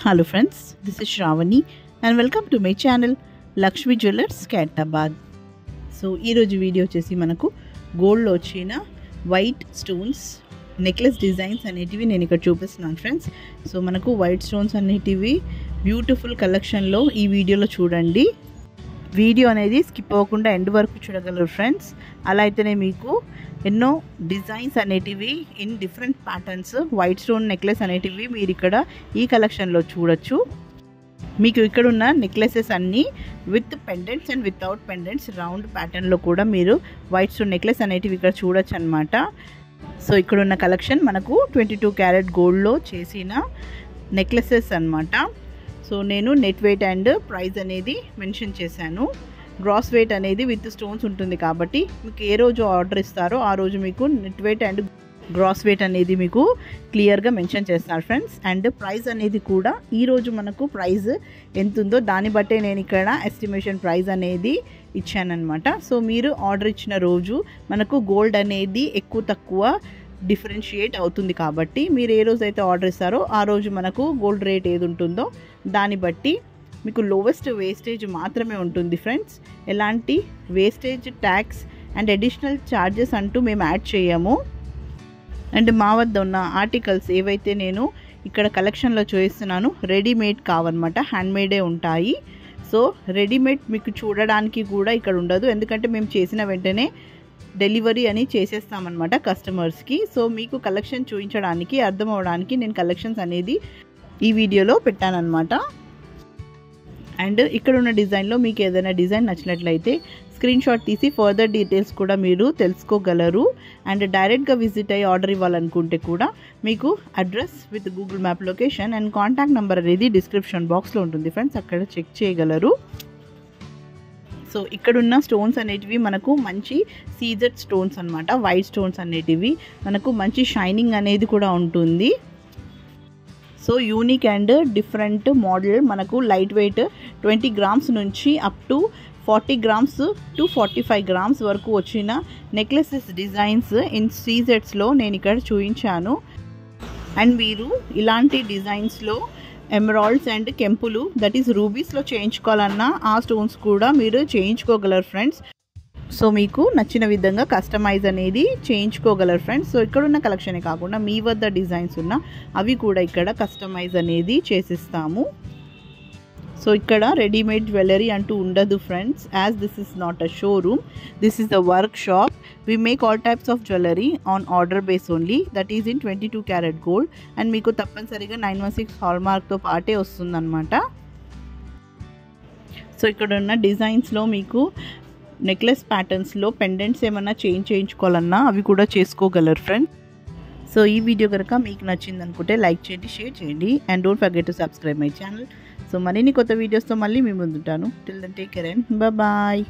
Hello friends, this is Shravani and welcome to my channel Lakshmi Jewellers Kaitabad. So ee roju video chesi manaku gold lo ochina white stones necklace designs anetivi nenu ikkada chupistunanu friends. So manaku white stones anetivi beautiful collection lo ee video lo chudandi. Video అనేది skip అవ్వకుండా end వరకు చూడగలరు friends. అలా అయితేనే మీకు ఎన్నో designs అనేటివి in different patterns white stone necklace అనేటివి మీరు ఇక్కడ ఈ కలెక్షన్లో చూడొచ్చు. మీకు ఇక్కడ ఉన్న నెక్లెసెస్ అన్నీ with pendants and without pendants round ప్యాటర్న్లో కూడా మీరు వైట్ స్టోన్ నెక్లెస్ అనేటివి ఇక్కడ చూడొచ్చు అనమాట. సో ఇక్కడ ఉన్న కలెక్షన్ మనకు 22 క్యారెట్ గోల్డ్లో చేసిన నెక్లెసెస్ అనమాట. సో నేను నెట్ వెయిట్ అండ్ ప్రైస్ అనేది మెన్షన్ చేశాను. గ్రాస్ వెయిట్ అనేది విత్ స్టోన్స్ ఉంటుంది కాబట్టి మీకు ఏ రోజు ఆర్డర్ ఇస్తారో ఆ రోజు మీకు net weight and gross weight అనేది మీకు క్లియర్గా మెన్షన్ చేస్తారు ఫ్రెండ్స్. అండ్ ప్రైస్ అనేది కూడా ఈరోజు మనకు ప్రైస్ ఎంత ఉందో దాన్ని బట్టే నేను ఇక్కడ ఎస్టిమేషన్ ప్రైస్ అనేది ఇచ్చానమాట. సో మీరు ఆర్డర్ ఇచ్చిన రోజు మనకు గోల్డ్ అనేది ఎక్కువ తక్కువ డిఫరెన్షియేట్ అవుతుంది కాబట్టి మీరు ఏ రోజు అయితే ఆర్డర్ ఇస్తారో ఆ రోజు మనకు గోల్డ్ రేట్ ఏది ఉంటుందో దాన్ని బట్టి మీకు లోవెస్ట్ వేస్టేజ్ మాత్రమే ఉంటుంది ఫ్రెండ్స్. ఎలాంటి wastage tax and additional charges అంటూ మేము యాడ్ చేయము. అండ్ మా వద్ద ఉన్న ఆర్టికల్స్ ఏవైతే నేను ఇక్కడ కలెక్షన్లో చూపిస్తున్నాను రెడీమేడ్ కావన్నమాట, హ్యాండ్మేడే ఉంటాయి. సో రెడీమేడ్ మీకు చూడడానికి కూడా ఇక్కడ ఉండదు, ఎందుకంటే మేము చేసిన వెంటనే డెలివరీ అని చేసేస్తామన్నమాట కస్టమర్స్కి. సో మీకు కలెక్షన్ చూపించడానికి అర్థం అవడానికి నేను కలెక్షన్స్ అనేది ఈ వీడియోలో పెట్టానన్నమాట. అండ్ ఇక్కడ ఉన్న డిజైన్లో మీకు ఏదైనా డిజైన్ నచ్చినట్లయితే స్క్రీన్ షాట్ తీసి ఫర్దర్ డీటెయిల్స్ కూడా మీరు తెలుసుకోగలరు. అండ్ డైరెక్ట్గా విజిట్ అయ్యి ఆర్డర్ ఇవ్వాలనుకుంటే కూడా మీకు address with Google map location and contact number అనేది డిస్క్రిప్షన్ బాక్స్లో ఉంటుంది ఫ్రెండ్స్, అక్కడ చెక్ చేయగలరు. సో ఇక్కడున్న స్టోన్స్ అనేటివి మనకు మంచి సీజెడ్ స్టోన్స్ అనమాట. వైట్ స్టోన్స్ అనేటివి మనకు మంచి షైనింగ్ అనేది కూడా ఉంటుంది. So unique and different model మనకు లైట్ వెయిట్ 20 గ్రామ్స్ నుంచి up to 40 grams to 45 grams వరకు వచ్చిన నెక్లెసెస్ డిజైన్స్ ఇన్ సీజెట్స్లో నేను ఇక్కడ చూపించాను. అండ్ మీరు ఇలాంటి డిజైన్స్లో ఎమరాల్డ్స్ అండ్ కెంపులు దట్ ఈస్ రూబీస్లో చేయించుకోవాలన్నా ఆ స్టోన్స్ కూడా మీరు చేయించుకోగలరు ఫ్రెండ్స్. సో మీకు నచ్చిన విధంగా కస్టమైజ్ అనేది చేయించుకోగలరు ఫ్రెండ్స్. సో ఇక్కడున్న కలెక్షనే కాకుండా మీ వద్ద డిజైన్స్ ఉన్న అవి కూడా ఇక్కడ కస్టమైజ్ అనేది చేసిస్తాము. సో ఇక్కడ రెడీమేడ్ జ్యువెలరీ అంటూ ఉండదు friends, as this is not a showroom, this is the work shop. We make all types of jewelry on order base only, that is in 22 karat gold. And మీకు తప్పనిసరిగా 916 హాల్మార్క్తో పాటే వస్తుందన్నమాట. So ఇక్కడ ఉన్న డిజైన్స్లో మీకు necklace ప్యాటర్న్స్లో pendants ఏమైనా చేయించుకోవాలన్నా అవి కూడా చేసుకోగలరు ఫ్రెండ్స్. సో ఈ వీడియో కనుక మీకు నచ్చింది అనుకుంటే లైక్ చేయండి, షేర్ చేయండి and don't forget to subscribe my channel. So మరిన్ని కొత్త వీడియోస్తో మళ్ళీ మీ ముందుంటాను. Till then take care and bye.